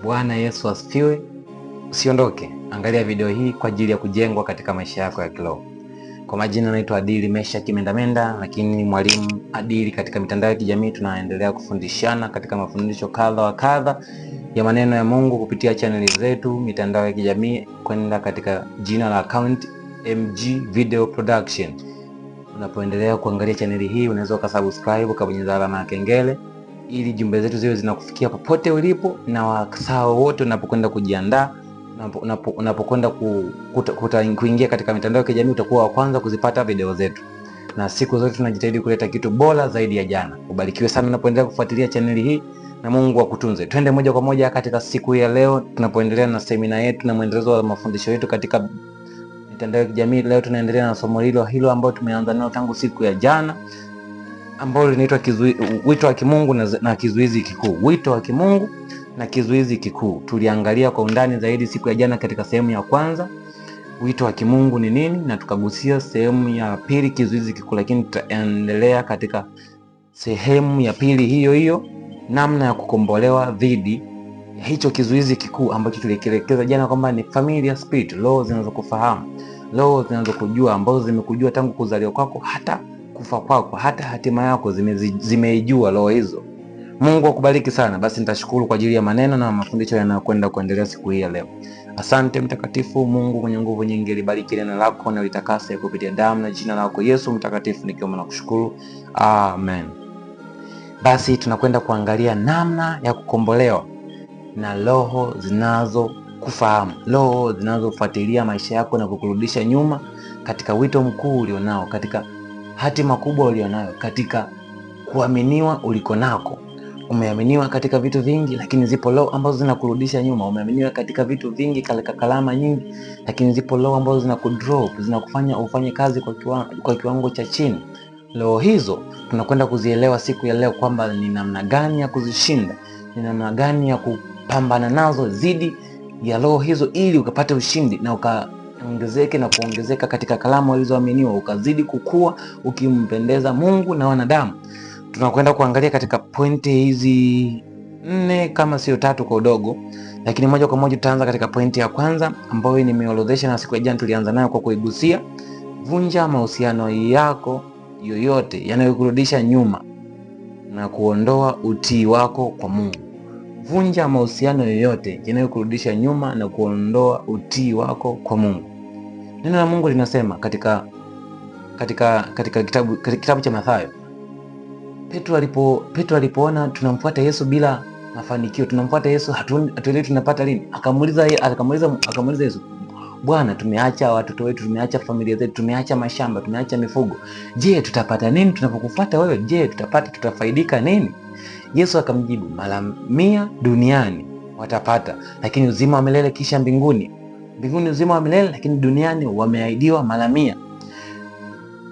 Bwana Yesu asifiwe. Usiondoke, angalia video hii kwa ajili ya kujengwa katika maisha yako ya kiroho. Kwa majina naitwa Adili Mesha Kimendamenda, lakini mwalimu Adili katika mitandao ya kijamii. Tunaendelea kufundishana katika mafundisho kadha wa kadha ya maneno ya Mungu kupitia chaneli zetu mitandao ya kijamii kwenda katika jina la account MG Video Production. Unapoendelea kuangalia chaneli hii, unaweza ukasubscribe, ukabonyeza alama ya kengele ili jumbe zetu ziwe zinakufikia popote ulipo, na wasaa wote unapokwenda kujiandaa, unapokwenda kuingia katika mitandao ya kijamii, utakuwa wa kwanza kuzipata video zetu. Na siku zote tunajitahidi kuleta kitu bora zaidi ya jana. Ubarikiwe sana unapoendelea kufuatilia chaneli hii na Mungu akutunze. Twende moja kwa moja katika siku hii ya leo, tunapoendelea na semina yetu na mwendelezo wa mafundisho yetu katika mitandao ya kijamii. Leo tunaendelea na somo hilo ambalo tumeanza nalo tangu siku ya jana, ambalo linaitwa wito wa kimungu na kizuizi kikuu. Wito wa kimungu na kizuizi kikuu tuliangalia kwa undani zaidi siku ya jana katika sehemu ya kwanza, wito wa kimungu ni nini, na tukagusia sehemu ya pili, kizuizi kikuu. Lakini tutaendelea katika sehemu ya pili hiyo, namna ya kukombolewa dhidi ya hicho kizuizi kikuu ambacho tulikielekeza jana kwamba ni familiar spirit, roho zinazokufahamu, roho zinazokujua, ambazo zimekujua tangu kuzaliwa kwako hata kufa kwako, hata hatima yako zimeijua roho hizo. Mungu akubariki sana. Basi nitashukuru kwa ajili ya maneno na mafundisho yanayokwenda kuendelea siku hii ya leo. Asante mtakatifu Mungu mwenye nguvu nyingi, libariki neno lako na litakase kupitia damu na jina lako Yesu mtakatifu, nikiomba na kushukuru. Amen. Basi tunakwenda kuangalia namna ya kukombolewa na roho zinazokufahamu, roho zinazofuatilia maisha yako na kukurudisha nyuma katika wito mkuu ulionao, katika hatima kubwa ulionayo, katika kuaminiwa uliko nako. Umeaminiwa katika vitu vingi, lakini zipo roho ambazo zinakurudisha nyuma. Umeaminiwa katika vitu vingi, katika kalama nyingi, lakini zipo roho ambazo zinakudrop, zinakufanya ufanye kazi kwa kiwango cha chini. Roho hizo tunakwenda kuzielewa siku ya leo, kwamba ni namna gani ya kuzishinda, ni namna gani ya kupambana nazo zidi ya roho hizo, ili ukapate ushindi na ukaongezeke na kuongezeka katika kalama ulizoaminiwa, ukazidi kukua ukimpendeza Mungu na wanadamu. Tunakwenda kuangalia katika pointi hizi 4 kama sio 3 kwa udogo, lakini moja kwa moja tutaanza katika pointi ya kwanza ambayo nimeorodhesha, na siku ya jana tulianza nayo kwa kuigusia. Vunja mahusiano yako yoyote yanayokurudisha nyuma na kuondoa utii wako kwa Mungu. Vunja mahusiano yoyote yanayokurudisha nyuma na kuondoa utii wako kwa Mungu. Neno la Mungu linasema katika kitabu cha Mathayo, Petro alipoona tunamfuata Yesu bila mafanikio, tunamfuata Yesu hatuelewi tunapata lini, akamuuliza Yesu, Bwana, tumeacha watoto wetu, tumeacha familia zetu, tumeacha mashamba, tumeacha mifugo. Je, tutapata nini tunapokufuata wewe? Je, tutafaidika nini? Yesu akamjibu, mara 100 duniani watapata, lakini uzima wa milele kisha mbinguni. Mbinguni uzima wa milele, lakini duniani wameahidiwa mara 100.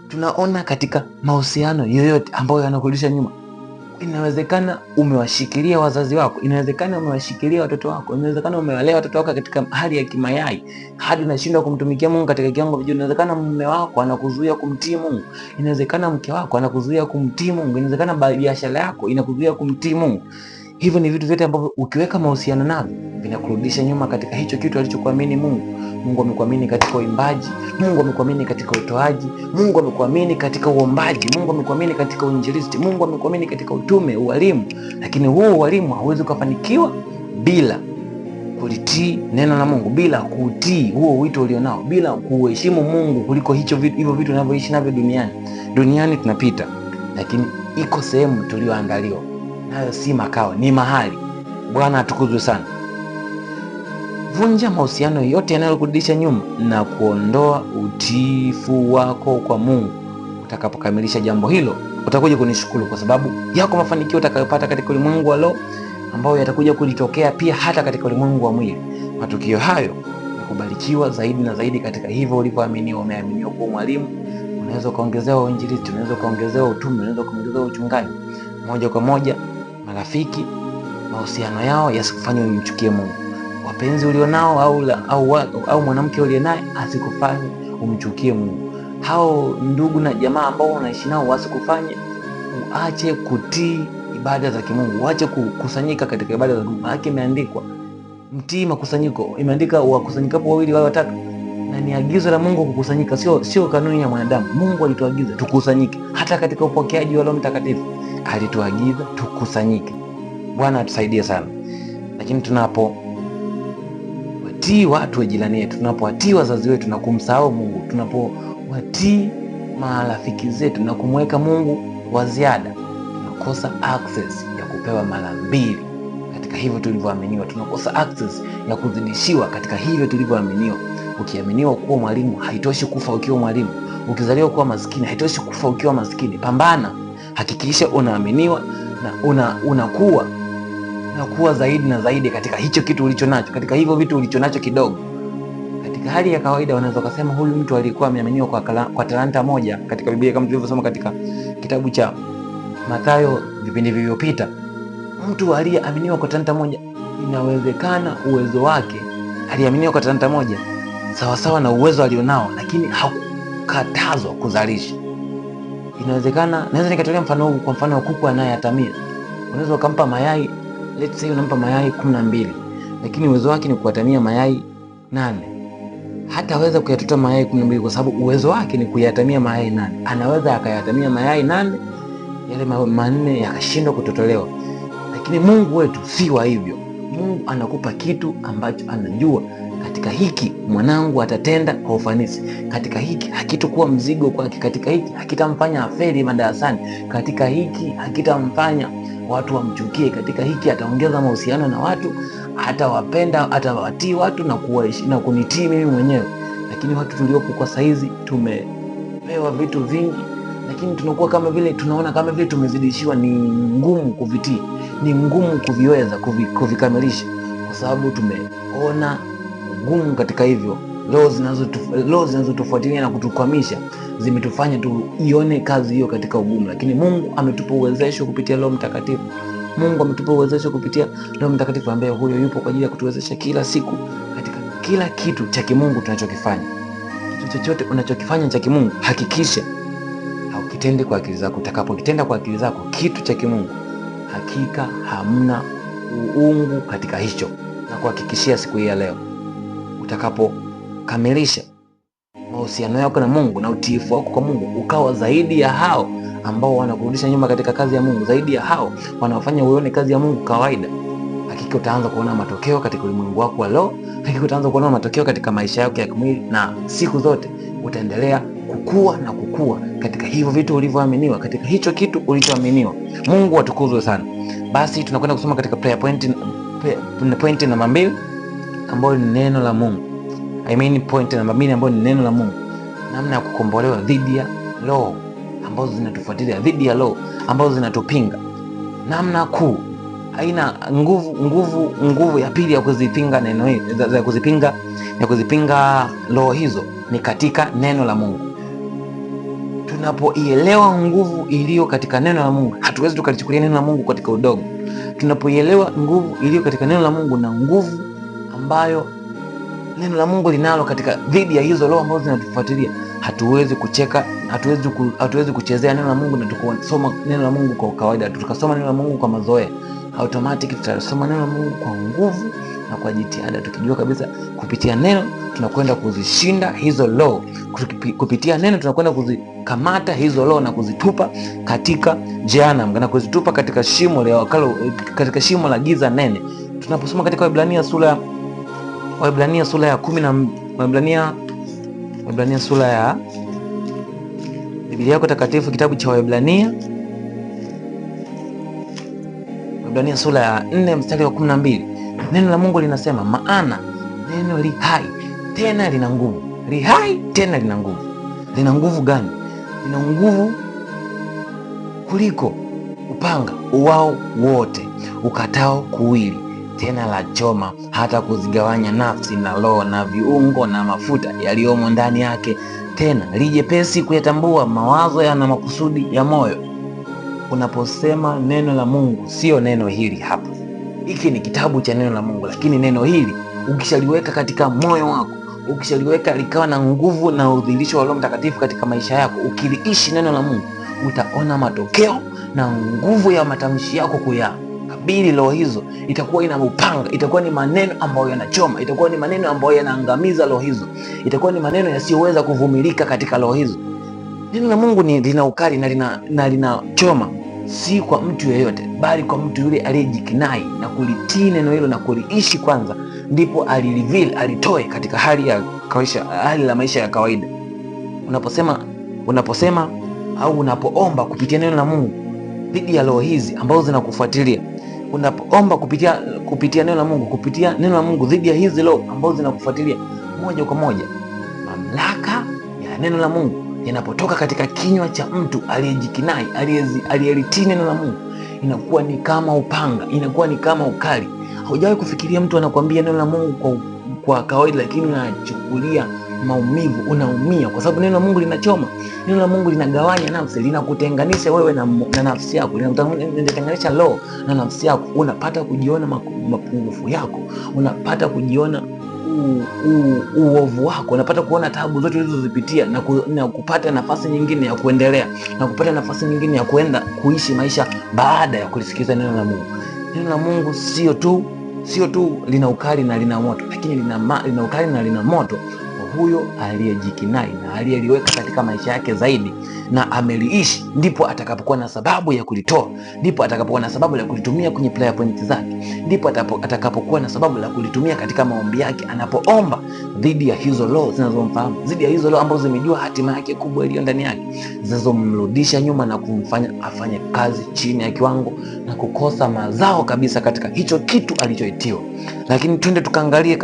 Tunaona katika mahusiano yoyote ambayo yanakurudisha nyuma. Inawezekana umewashikilia wazazi wako, inawezekana umewashikilia watoto wako, inawezekana umewalea watoto wako katika hali ya kimayai hadi unashindwa kumtumikia Mungu katika kiwango vijuu. Inawezekana mume wako anakuzuia kumtii Mungu, inawezekana mke wako anakuzuia kumtii Mungu, inawezekana biashara yako inakuzuia kumtii Mungu. Hivyo ni vitu vyote ambavyo ukiweka mahusiano navyo vinakurudisha nyuma katika hicho kitu alichokuamini Mungu. Mungu amekuamini katika uimbaji, Mungu amekuamini katika utoaji, Mungu amekuamini katika uombaji, Mungu amekuamini katika uinjilisti, Mungu amekuamini katika utume, ualimu. Lakini huo ualimu hauwezi kufanikiwa bila kulitii neno la Mungu, bila kutii huo wito ulionao, bila kuheshimu Mungu kuliko hivyo vitu unavyoishi navyo duniani. Duniani tunapita, lakini iko sehemu tulioandaliwa, nayo si makao, ni mahali. Bwana atukuzwe sana. Vunja mahusiano yote yanayokurudisha nyuma na kuondoa utiifu wako kwa Mungu. Utakapokamilisha jambo hilo, utakuja kunishukuru, kwa sababu yako mafanikio utakayopata katika ulimwengu wa roho, ambayo yatakuja kujitokea pia hata katika ulimwengu wa mwili. Matukio hayo ni kubarikiwa zaidi na zaidi katika hivyo ulivyoaminiwa. Umeaminiwa kuwa mwalimu, unaweza kuongezewa uinjilisti, unaweza kuongezewa utume, unaweza kuongezewa uchungaji. Moja kwa moja, marafiki, mahusiano yao yasikufanye umchukie Mungu. Wapenzi ulionao au mwanamke ulionaye asikufanye umchukie Mungu. Hao ndugu na jamaa ambao unaishi nao wasikufanye uache kutii ibada za kimungu, uache kukusanyika katika ibada za Mungu. Maana imeandikwa, mtii makusanyiko. Imeandika wakusanyikapo wawili wao watatu, na ni agizo la Mungu kukusanyika, sio kanuni ya mwanadamu. Mungu alituagiza tukusanyike. Hata katika upokeaji wa Roho Mtakatifu alituagiza tukusanyike. Bwana atusaidie sana. Lakini tunapowatii watu wa jirani yetu, tunapowatii wazazi wetu na kumsahau Mungu, tunapowatii marafiki zetu na kumweka Mungu wa ziada, tunakosa access ya kupewa mara mbili katika hivyo tulivyoaminiwa. Tunakosa access ya kuzidishiwa katika hivyo tulivyoaminiwa. Ukiaminiwa kuwa mwalimu, haitoshi kufa ukiwa mwalimu. Ukizaliwa kuwa maskini, haitoshi kufa ukiwa maskini. Pambana, hakikisha unaaminiwa na unakuwa zaidi na zaidi katika hicho kitu ulicho nacho, katika hivyo vitu ulicho nacho kidogo. Katika hali ya kawaida wanaweza kusema huyu mtu alikuwa ameaminiwa kwa talanta moja katika Biblia, kama tulivyosoma katika kitabu cha Mathayo vipindi vilivyopita. Mtu aliyeaminiwa kwa talanta moja, inawezekana uwezo wake, aliaminiwa kwa talanta moja sawasawa na uwezo alionao, lakini hakukatazwa kuzalisha. Inawezekana, naweza nikatolea mfano huu, kwa mfano wa kuku anayeatamia. Unaweza ukampa mayai, let's say unampa mayai 12, lakini uwezo wake ni kuatamia mayai 8. Hataweza kuyatotoa mayai 12 kwa sababu uwezo wake ni kuyatamia mayai 8. Anaweza akayatamia mayai 8, yale 4 yakashindwa kutotolewa. Lakini Mungu wetu si wa hivyo. Mungu anakupa kitu ambacho anajua katika hiki mwanangu atatenda kwa ufanisi, katika hiki hakitakuwa mzigo kwake, katika hiki hakitamfanya afeli madarasani, katika hiki hakitamfanya watu wamchukie, katika hiki ataongeza mahusiano na watu, atawapenda, atawatii watu na kunitii mimi mwenyewe. Lakini watu tuliopo kwa saizi tumepewa vitu vingi, lakini tunakuwa kama vile tunaona kama vile tumezidishiwa. Ni ngumu kuvitii, ni ngumu kuviweza kuvikamilisha, kwa sababu tumeona ngumu katika hivyo. Roho zinazotufuatilia na kutukwamisha zimetufanya tuione kazi hiyo katika ugumu. Lakini Mungu ametupa uwezesho kupitia Roho Mtakatifu. Mungu ametupa uwezesho kupitia Roho Mtakatifu, ambaye huyo yupo kwa ajili ya kutuwezesha kila siku katika kila kitu cha kimungu tunachokifanya. Kitu chochote unachokifanya cha kimungu, hakikisha haukitende kwa akili zako. Utakapokitenda kwa akili zako kitu cha kimungu, hakika hamna uungu katika hicho. Na kuhakikishia siku hii ya leo, utakapokamilisha mahusiano yako na Mungu na utiifu wako kwa Mungu, ukawa zaidi ya hao ambao wanakurudisha nyuma katika kazi ya Mungu, zaidi ya hao wanaofanya uone kazi ya Mungu kawaida, hakika utaanza kuona matokeo katika ulimwengu wako wa roho. Hakika utaanza kuona matokeo katika maisha yako ya kimwili, na siku zote utaendelea kukua na kukua katika hivyo vitu ulivyoaminiwa, katika hicho kitu ulichoaminiwa. Mungu atukuzwe sana. Basi tunakwenda kusoma katika prayer point namba 2 ambayo ni neno la Mungu. Point namba 2 ambayo ni neno la Mungu. Namna ya kukombolewa dhidi ya roho ambazo zinatufuatilia, dhidi ya roho ambazo zinatupinga. Namna kuu, aina nguvu ya pili ya kuzipinga neno hili, ya kuzipinga roho hizo ni katika neno la Mungu. Tunapoielewa nguvu iliyo katika neno la Mungu, hatuwezi tukalichukulia neno la Mungu katika udogo. Tunapoielewa nguvu iliyo katika neno la Mungu na nguvu ambayo neno la Mungu linalo katika dhidi ya hizo roho ambazo zinatufuatilia, hatuwezi kucheka, hatuwezi kuchezea neno la Mungu na tukasoma neno la Mungu kwa kawaida, tukasoma neno la Mungu kwa mazoea. Automatic tutasoma neno la Mungu kwa nguvu na kwa jitihada, tukijua kabisa kupitia neno tunakwenda kuzishinda hizo roho. Kupitia neno tunakwenda kuzikamata hizo roho na kuzitupa katika jehanamu, na kuzitupa katika shimo la giza nene. Tunaposoma katika Waebrania sura ya 10 Waebrania sura ya Biblia yako takatifu, kitabu cha Waebrania sura ya 4 mstari wa 12. Neno la Mungu linasema, maana neno li hai tena lina nguvu. Li hai tena lina nguvu. Lina nguvu gani? Lina nguvu kuliko upanga uwao wote ukatao kuwili, tena la choma hata kuzigawanya nafsi na roho na viungo na mafuta yaliyomo ndani yake, tena lijepesi kuyatambua mawazo na makusudi ya moyo. Unaposema neno la Mungu, sio neno hili hapa. Hiki ni kitabu cha neno la Mungu, lakini neno hili ukishaliweka katika moyo wako, ukishaliweka likawa na nguvu na udhihirisho wa Roho Mtakatifu katika maisha yako, ukiliishi neno la Mungu, utaona matokeo na nguvu ya matamshi yako kuhubiri roho hizo itakuwa ina upanga, itakuwa ni maneno ambayo yanachoma, itakuwa ni maneno ambayo yanaangamiza roho hizo, itakuwa ni maneno yasiyoweza kuvumilika katika roho hizo. Neno la Mungu lina ukali na linachoma, si kwa mtu yeyote, bali kwa mtu yule aliyejikinai na kulitii neno hilo na kuliishi kwanza, ndipo alitoe katika hali la maisha ya kawaida. Unaposema au unapoomba kupitia neno la Mungu dhidi ya roho hizi ambazo zinakufuatilia, unapoomba kupitia neno la Mungu dhidi ya hizi roho ambazo zinakufuatilia, moja kwa moja mamlaka ya neno la Mungu yanapotoka katika kinywa cha mtu aliyejikinai, aliyelitii neno la Mungu, inakuwa ni kama upanga, inakuwa ni kama ukali. Haujawahi kufikiria mtu anakuambia neno la Mungu kwa kawaida, lakini unachukulia maumivu, unaumia kwa sababu neno la Mungu linachoma. Neno la Mungu linagawanya nafsi, linakutenganisha wewe na nafsi yako, linatenganisha roho na nafsi yako. Unapata kujiona mapungufu yako, unapata kujiona uovu wako, unapata kuona taabu zote ulizozipitia na kupata nafasi nyingine ya kuendelea, na kupata nafasi nyingine ya kuenda kuishi maisha baada ya kulisikiza neno la Mungu. Neno la Mungu sio tu lina ukali na lina moto, lakini lina ukali na lina moto kwa huyo aliyejikinai na aliyeliweka katika maisha yake zaidi na ameliishi, ndipo atakapokuwa na sababu ya kulitoa, ndipo atakapokuwa na sababu ya kulitumia kwenye prayer point zake, ndipo atakapokuwa na sababu ya kulitumia katika maombi yake, anapoomba dhidi ya hizo roho zinazomfahamu, dhidi ya hizo roho ambazo zimejua hatima yake kubwa iliyo ndani yake, zinazomrudisha nyuma na kumfanya afanye kazi chini ya kiwango na kukosa mazao kabisa katika hicho kitu alichoitiwa. Lakini twende tukaangalie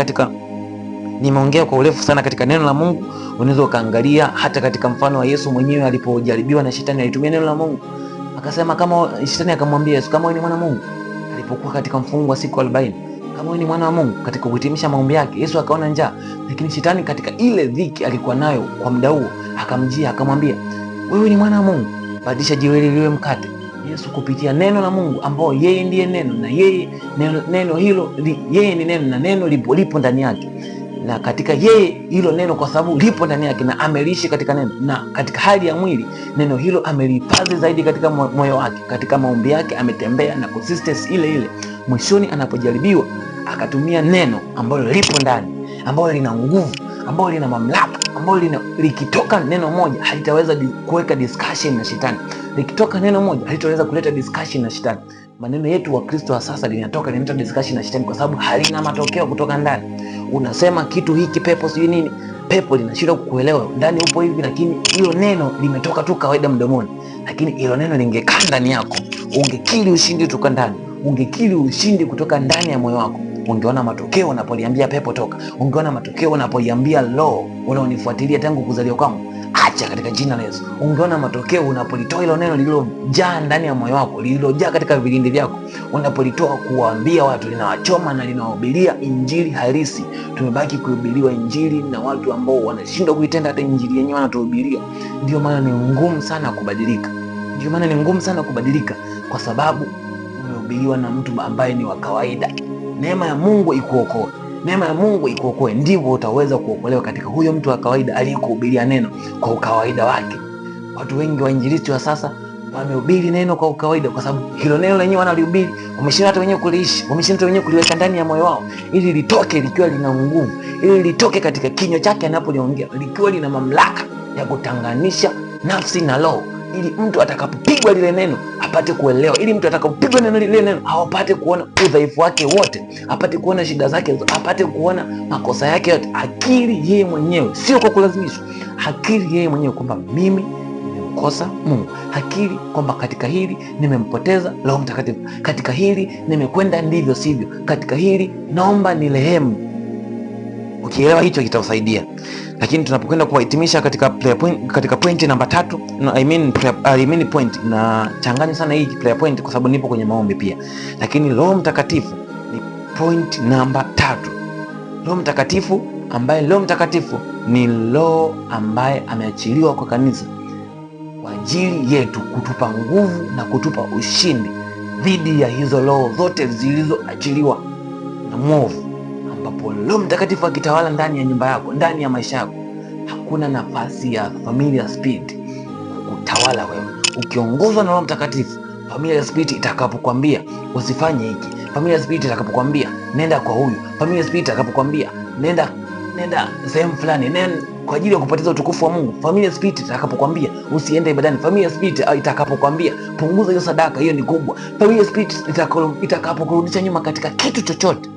nimeongea kwa urefu sana katika neno la Mungu. Unaweza ukaangalia hata katika mfano wa Yesu mwenyewe alipojaribiwa na shetani, alitumia neno la Mungu. Akasema, kama shetani akamwambia Yesu, kama wewe ni mwana wa Mungu, alipokuwa katika mfungo wa siku 40, kama wewe ni mwana wa Mungu, katika kuhitimisha maombi yake, Yesu akaona njaa, lakini shetani katika ile dhiki alikuwa nayo kwa muda huo akamjia akamwambia, wewe ni mwana wa Mungu, badilisha jiwe liwe mkate. Yesu kupitia neno la Mungu ambao yeye ndiye neno, na yeye ni neno na neno lipo ndani yake, na katika yeye hilo neno, kwa sababu lipo ndani yake na ameliishi katika neno, na katika hali ya mwili neno hilo amelihifadhi zaidi katika moyo wake, katika maombi yake ametembea na consistency ile ile. Mwishoni anapojaribiwa akatumia neno ambalo lipo ndani, ambalo lina nguvu, ambalo lina mamlaka, ambalo likitoka neno moja halitaweza kuweka discussion na shetani. Likitoka neno moja halitaweza kuleta discussion na shetani. Maneno yetu wa Kristo wa sasa linaleta discussion na shetani kwa sababu halina matokeo kutoka ndani. Unasema kitu hiki pepo sijui nini, pepo linashindwa kukuelewa, ndani upo hivi, lakini hilo neno limetoka tu kawaida mdomoni. Lakini hilo neno lingekaa ndani yako, ungekiri ushindi kutoka ndani, ungekiri ushindi kutoka ndani ya moyo wako, ungeona matokeo unapoliambia pepo toka, ungeona matokeo unapoliambia roho unaonifuatilia tangu kuzaliwa kwangu acha katika jina la Yesu. Ungeona matokeo unapolitoa hilo neno lililojaa ndani ya moyo wako, lililojaa katika vilindi vyako, unapolitoa kuwaambia watu, linawachoma na linawahubiria injili halisi. Tumebaki kuhubiriwa injili na watu ambao wanashindwa kuitenda hata injili yenyewe wanatuhubiria. Ndio maana ni ngumu sana kubadilika, kwa sababu umehubiriwa na mtu ambaye ni wa kawaida. Neema ya Mungu ikuokoe. Neema ya Mungu ikuokoe, ndivyo utaweza kuokolewa katika huyo mtu wa kawaida aliyekuhubiria neno kwa ukawaida wake. Watu wengi wainjilisti wa sasa wamehubiri neno kwa ukawaida, kwa sababu hilo neno lenyewe wanalihubiri wameshindwa hata wenyewe kuliishi, wameshindwa hata wenyewe kuliweka ndani ya moyo wao, ili litoke likiwa lina nguvu, ili litoke katika kinywa chake anapoliongea likiwa lina mamlaka ya kutanganisha nafsi na roho, ili mtu atakapopigwa lile neno apate kuelewa, ili mtu atakapopigwa lile neno apate kuona udhaifu wake wote, apate kuona shida zake, apate kuona makosa yake yote. Akili yeye mwenyewe, sio kwa kulazimishwa, akili yeye mwenyewe kwamba mimi nimemkosa Mungu, akili kwamba katika hili nimempoteza Roho Mtakatifu, katika hili nimekwenda ndivyo sivyo, katika hili naomba nirehemu. Ukielewa hicho kitasaidia. Lakini tunapokwenda kuhitimisha katika point namba 3, point na changanya sana hii prayer point kwa sababu nipo kwenye maombi pia. Lakini Roho Mtakatifu ni point namba 3. Roho Mtakatifu ni Roho ambaye ameachiliwa kwa kanisa kwa ajili yetu, kutupa nguvu na kutupa ushindi dhidi ya hizo roho zote zilizoachiliwa na mwovu. Ambapo Roho Mtakatifu akitawala ndani ya nyumba yako, ndani ya maisha yako, hakuna nafasi ya familiar spirit kutawala wewe. Ukiongozwa na Roho Mtakatifu, Familiar spirit itakapokuambia usifanye hiki, familiar spirit itakapokuambia nenda kwa huyu, familiar spirit itakapokuambia nenda sehemu fulani, nenda kwa ajili ya kupoteza utukufu wa Mungu, familiar spirit itakapokuambia usiende ibadani, familiar spirit itakapokuambia punguza hiyo sadaka, hiyo ni kubwa, familiar spirit itakapokurudisha nyuma katika kitu chochote,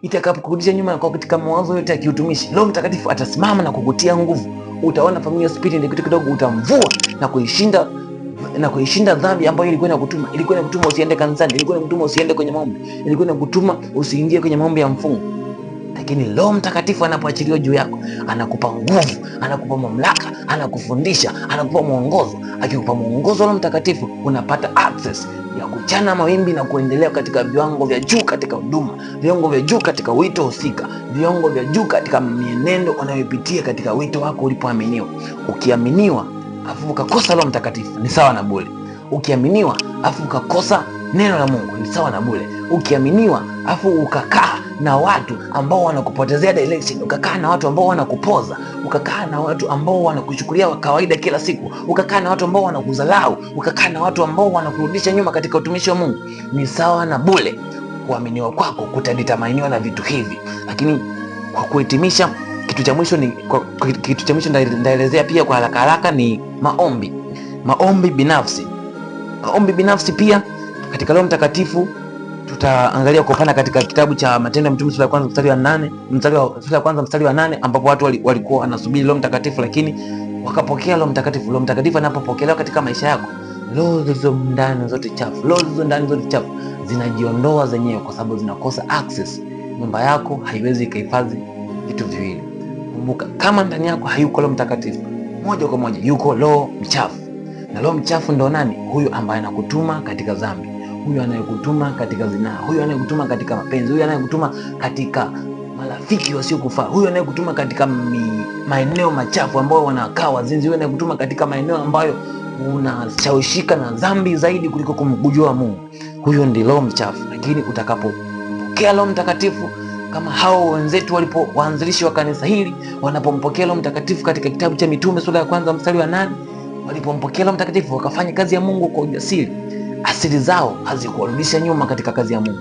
itakapokurudisha nyuma katika mawazo yote ya kiutumishi, Roho Mtakatifu atasimama na kukutia nguvu. Utaona familiar spirit ndio kitu kidogo, utamvua na kuishinda dhambi ambayo ilikuwa inakutuma usiende kanisani, ilikuwa inakutuma usiende kwenye maombi, ilikuwa inakutuma usiingie kwenye maombi ya mfungo. Lakini Roho Mtakatifu anapoachiliwa juu yako, anakupa nguvu, anakupa mamlaka, anakufundisha, anakupa mwongozo. Akikupa mwongozo Roho Mtakatifu, unapata access ya kuchana mawimbi na kuendelea katika viwango vya juu katika huduma, viwango vya juu katika wito husika, viwango vya juu katika mienendo unayopitia katika wito wako ulipoaminiwa. Ukiaminiwa afu ukakosa Roho Mtakatifu ni sawa na bure. Ukiaminiwa afu ukakosa neno la Mungu ni sawa na bure. Ukiaminiwa afu ukakaa na watu ambao wanakupotezea direction, ukakaa na watu ambao wanakupoza, ukakaa na watu ambao wanakuchukulia wa kawaida kila siku, ukakaa na watu ambao wanakuzalau, ukakaa na watu ambao wanakurudisha nyuma katika utumishi wa Mungu, ni sawa na bure. Kuaminiwa kwako kutaditamainiwa na vitu hivi. Lakini kwa kuhitimisha, kitu cha mwisho ndaelezea pia kwa haraka ni maombi. Maombi binafsi pia katika Roho Mtakatifu tutaangalia kwa upana katika kitabu cha Matendo ya Mitume sura ya 1 mstari wa 8, ambapo watu walikuwa wanasubiri Roho Mtakatifu, lakini wakapokea Roho Mtakatifu. Roho Mtakatifu anapopokelewa katika maisha yako, roho zilizo ndani zote chafu zinajiondoa zenyewe, kwa sababu zinakosa access. Nyumba yako haiwezi ikahifadhi vitu viwili. Kumbuka, kama ndani yako hayuko Roho Mtakatifu, moja kwa moja yuko roho mchafu. Na roho mchafu ndo nani? Huyu ambaye anakutuma katika dhambi, huyu anayekutuma katika zinaa, huyu anayekutuma katika mapenzi, huyu anayekutuma katika marafiki wasiokufaa, huyu anayekutuma katika maeneo machafu ambao wanakaa wazinzi, huyu anayekutuma katika maeneo ambayo unashawishika na dhambi zaidi kuliko kumjua Mungu. Huyo ndi roho mchafu. Lakini utakapopokea Roho Mtakatifu, kama hao wenzetu waanzilishi wa kanisa hili wanapompokea Roho Mtakatifu katika kitabu cha Mitume sura ya 1 mstari wa 8, walipompokea Roho Mtakatifu wakafanya kazi ya Mungu kwa ujasiri, asili zao hazikuwarudisha nyuma katika kazi ya Mungu.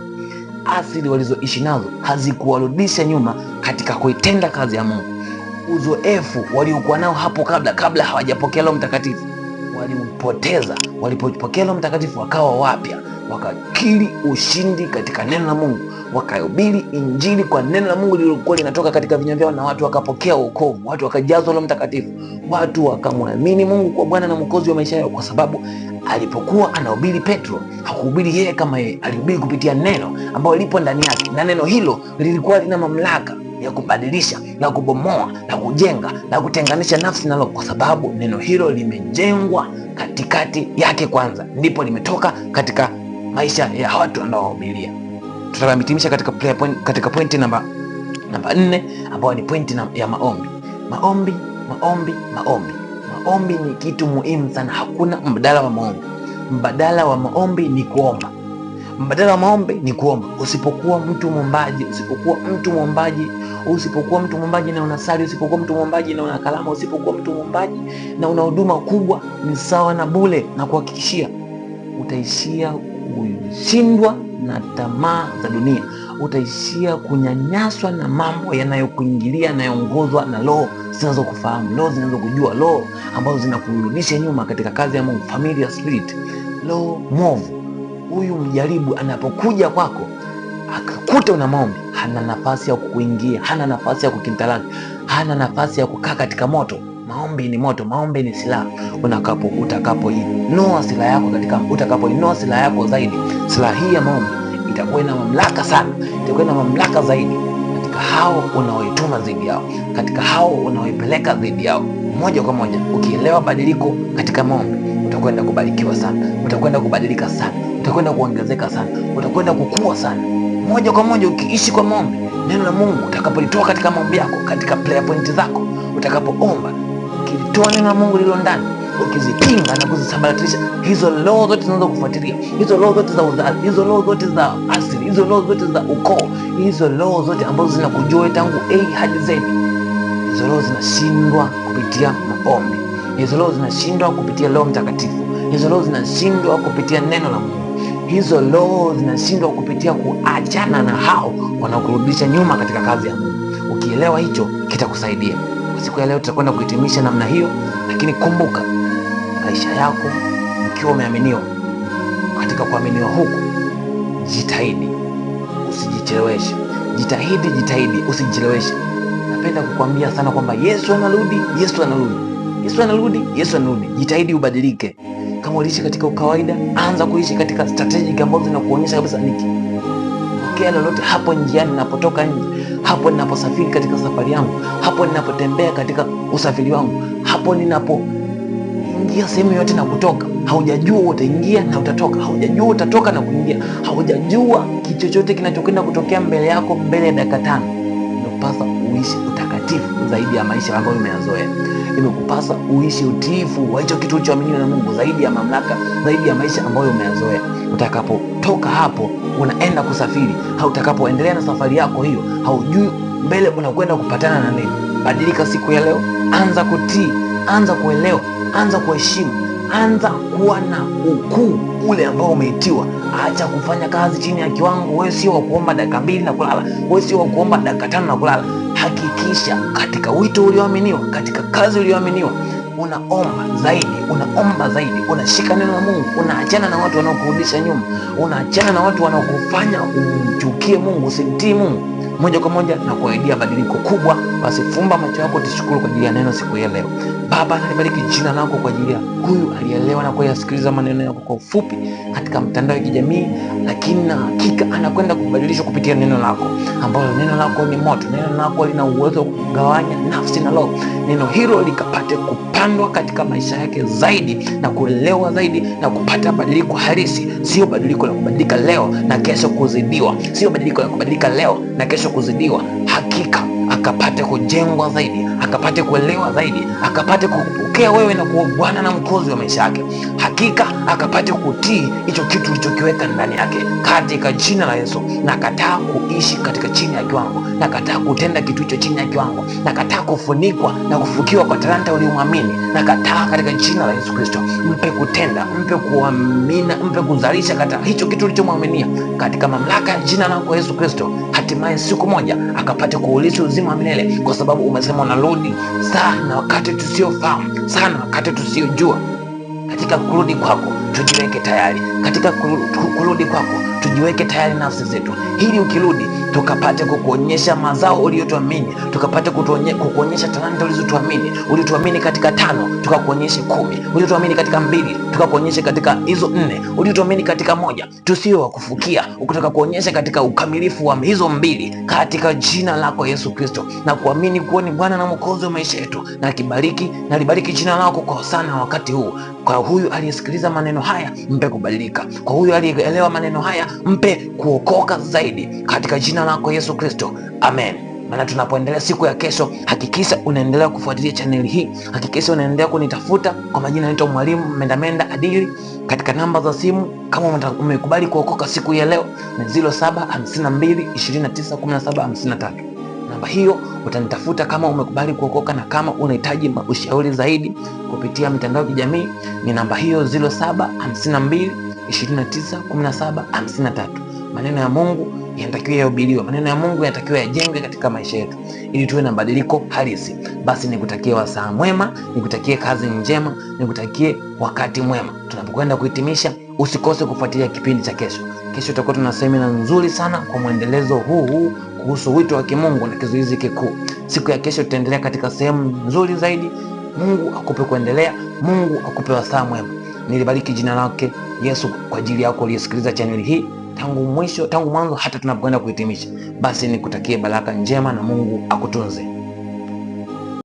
Asili walizoishi nazo hazikuwarudisha nyuma katika kuitenda kazi ya Mungu. Uzoefu waliokuwa nao hapo kabla hawajapokea Roho Mtakatifu waliupoteza. Walipopokea Roho Mtakatifu wakawa wapya, wakakiri ushindi katika neno la Mungu, wakahubiri injili kwa neno la Mungu lililokuwa linatoka katika vinywa vyao, na watu wakapokea wokovu, watu wakajazwa Roho Mtakatifu, watu wakamwamini Mungu kwa Bwana na Mwokozi wa maisha yao. Kwa sababu alipokuwa anahubiri Petro, hakuhubiri yeye kama yeye, alihubiri kupitia neno ambalo lipo ndani yake, na neno hilo lilikuwa lina mamlaka ya kubadilisha na kubomoa na kujenga na kutenganisha nafsi na roho, kwa sababu neno hilo limejengwa katikati yake kwanza, ndipo limetoka katika maisha ya watu wanaohubiria. Tutahitimisha katika pointi namba 4, ambayo ni pointi ya maombi. Maombi ni kitu muhimu sana. Hakuna mbadala wa maombi. Mbadala wa maombi ni kuomba. Usipokuwa mtu mwombaji na unasali, usipokuwa mtu mwombaji na una kalama, usipokuwa mtu mwombaji na una huduma kubwa, ni sawa na bure. Na kuhakikishia utaishia kushindwa na tamaa za dunia, utaishia kunyanyaswa na mambo yanayokuingilia, yanayoongozwa na roho zinazokufahamu, roho zinazokujua, roho ambazo zinakurudisha nyuma katika kazi ya Mungu, familiar spirit, roho mwovu. Huyu mjaribu anapokuja kwako akakuta una maombi, hana nafasi ya kukuingia, hana nafasi ya kukintalaki, hana nafasi ya kukaa katika moto. Maombi ni moto, maombi ni silaha. Utakapoinoa silaha yako zaidi, silaha hii ya maombi itakuwa na mamlaka sana, itakuwa na mamlaka zaidi katika hao unaoituma dhidi yao, katika hao unaoipeleka dhidi yao. Moja kwa moja ukielewa badiliko katika maombi, utakwenda kubarikiwa sana, utakwenda kubadilika sana, utakwenda kuongezeka sana, utakwenda kukua sana. Moja kwa moja ukiishi kwa maombi, neno la Mungu utakapolitoa katika maombi yako, katika prayer point zako, utakapoomba, ukilitoa neno la Mungu lilo ndani, ukizipinga na kuzisambaratisha hizo roho zote zinazokufuatilia, hizo roho zote za uzazi, hizo roho zote za asili, hizo roho zote za ukoo, hizo roho zote ambazo zinakujua tangu A hadi Z, hizo roho zinashindwa kupitia maombi. Hizo roho zinashindwa kupitia Roho Mtakatifu. Hizo roho zinashindwa kupitia neno la Mungu. Hizo roho zinashindwa kupitia kuachana na hao wanaokurudisha nyuma katika kazi ya Mungu. Ukielewa hicho, kitakusaidia. Kwa siku ya leo tutakwenda kuhitimisha namna hiyo, lakini kumbuka, maisha yako ukiwa umeaminiwa, katika kuaminiwa huku, jitahidi usijicheleweshe. Jitahidi usijicheleweshe. Napenda kukwambia sana kwamba Yesu anarudi, Yesu anarudi, Yesu anarudi, Yesu anarudi. Jitahidi ubadilike. Kama uliishi katika ukawaida, anza kuishi katika strategy ambazo zinakuonyesha kabisa nikipokea lolote hapo njiani, ninapotoka nje, hapo ninaposafiri katika safari yangu, hapo ninapotembea katika usafiri wangu, hapo ninapoingia sehemu yote na kutoka. Haujajua utaingia na utatoka, haujajua utatoka na kuingia, haujajua kitu chochote kinachokwenda kutokea mbele yako mbele ya dakika 5. Inakupasa uishi utakatifu zaidi ya maisha ambayo umeyazoea. Imekupasa uishi utiifu wa hicho kitu ulichoaminiwa na Mungu zaidi ya mamlaka, zaidi ya maisha ambayo umeyazoea. Utakapotoka hapo, unaenda kusafiri, au utakapoendelea na safari yako hiyo, haujui mbele unakwenda kupatana na nini. Badilika siku ya leo, anza kutii, anza kuelewa, anza kuheshimu, anza kuwa na ukuu ule ambao umeitiwa. Acha kufanya kazi chini ya kiwango. Wewe sio wa kuomba dakika 2 na kulala, wewe sio wa kuomba dakika 5 na kulala. Hakikisha katika wito ulioaminiwa, katika kazi ulioaminiwa, unaomba zaidi, unashika neno la Mungu, unaachana na watu wanaokurudisha nyuma, unaachana na watu wanaokufanya umchukie Mungu, usimtii Mungu moja kwa moja, na kuahidia badiliko kubwa. Basi fumba macho yako, tushukuru kwa ajili ya neno siku ya leo. Baba, nalibariki jina lako kwa ajili ya huyu alielewa na kuyasikiliza maneno yako kwa ufupi katika mtandao ya kijamii, lakini na hakika anakwenda kubadilishwa kupitia neno lako, ambalo neno lako ni moto, neno lako lina uwezo wa kugawanya nafsi na roho. Neno hilo likapate kupandwa katika maisha yake zaidi na kuelewa zaidi na kupata badiliko halisi, sio badiliko la kubadilika leo na kesho kuzidiwa, sio badiliko la kubadilika leo na kesho kuzidiwa. Hakika akapate kujengwa zaidi, akapate kuelewa zaidi, akapate kupokea wewe na kuwa Bwana na Mwokozi wa maisha yake. Hakika akapate kutii hicho kitu ulichokiweka ndani yake katika jina la Yesu. Na kataa kuishi katika chini ya kiwango, na kataa kutenda kitu hicho chini ya kiwango, na kataa kufunikwa na kufukiwa kwa talanta uliomwamini, na kataa katika jina la Yesu Kristo. Mpe kutenda, mpe kuamina, mpe kuzalisha katika hicho kitu ulichomwaminia katika mamlaka ya jina lako Yesu Kristo. Hatimaye siku moja akapate kuulisi uzima wa milele, kwa sababu umesema unarudi saa na wakati tusiofahamu, sana wakati tusiojua. Katika kurudi kwako tujiweke tayari, katika kurudi kwako tujiweke tayari nafsi zetu, ili ukirudi tukapate kukuonyesha mazao uliyotuamini, tukapate kukuonyesha talanta ulizotuamini. Ulituamini katika 5, tukakuonyesha 10. Ulituamini katika 2, tukakuonyesha katika hizo 4. Ulituamini katika 1, tusio wa kufukia, ukitaka kuonyesha katika ukamilifu wa hizo 2, katika jina lako Yesu Kristo. Na kuamini kuwa ni Bwana na Mwokozi wa maisha yetu. Na libariki jina lako kwa sana wakati huu. Kwa huyu aliyesikiliza maneno haya, mpe kubadilika. Kwa huyu aliyeelewa maneno haya, mpe kuokoka zaidi katika jina lako Yesu Kristo. Amen. Maana tunapoendelea siku ya kesho, hakikisha unaendelea kufuatilia chaneli hii. Hakikisha unaendelea kunitafuta kwa majina, naitwa Mwalimu Mendamenda Adili. Katika namba za simu, kama umekubali kuokoka siku ya leo, ni 0752291753. Namba hiyo utanitafuta kama umekubali kuokoka, na kama unahitaji ushauri zaidi kupitia mitandao ya kijamii, ni namba hiyo 0752291753. Maneno ya Mungu yanatakiwa yahubiriwe, maneno ya Mungu yanatakiwa yajengwe katika maisha yetu ili tuwe na badiliko halisi. Basi nikutakie wasaa mwema, nikutakie kazi njema, nikutakie wakati mwema. Tunapokwenda kuhitimisha, usikose kufuatilia kipindi cha kesho. Kesho tutakuwa tuna semina nzuri sana kwa mwendelezo huu kuhusu wito wa kimungu na kizuizi kikuu. Siku ya kesho tutaendelea katika sehemu nzuri zaidi. Mungu akupe kuendelea, Mungu akupe wasaa mwema. Nilibariki jina lake Yesu kwa ajili yako uliyesikiliza chaneli hii tangu mwanzo hata tunapokwenda kuhitimisha. Basi nikutakie baraka njema na Mungu akutunze.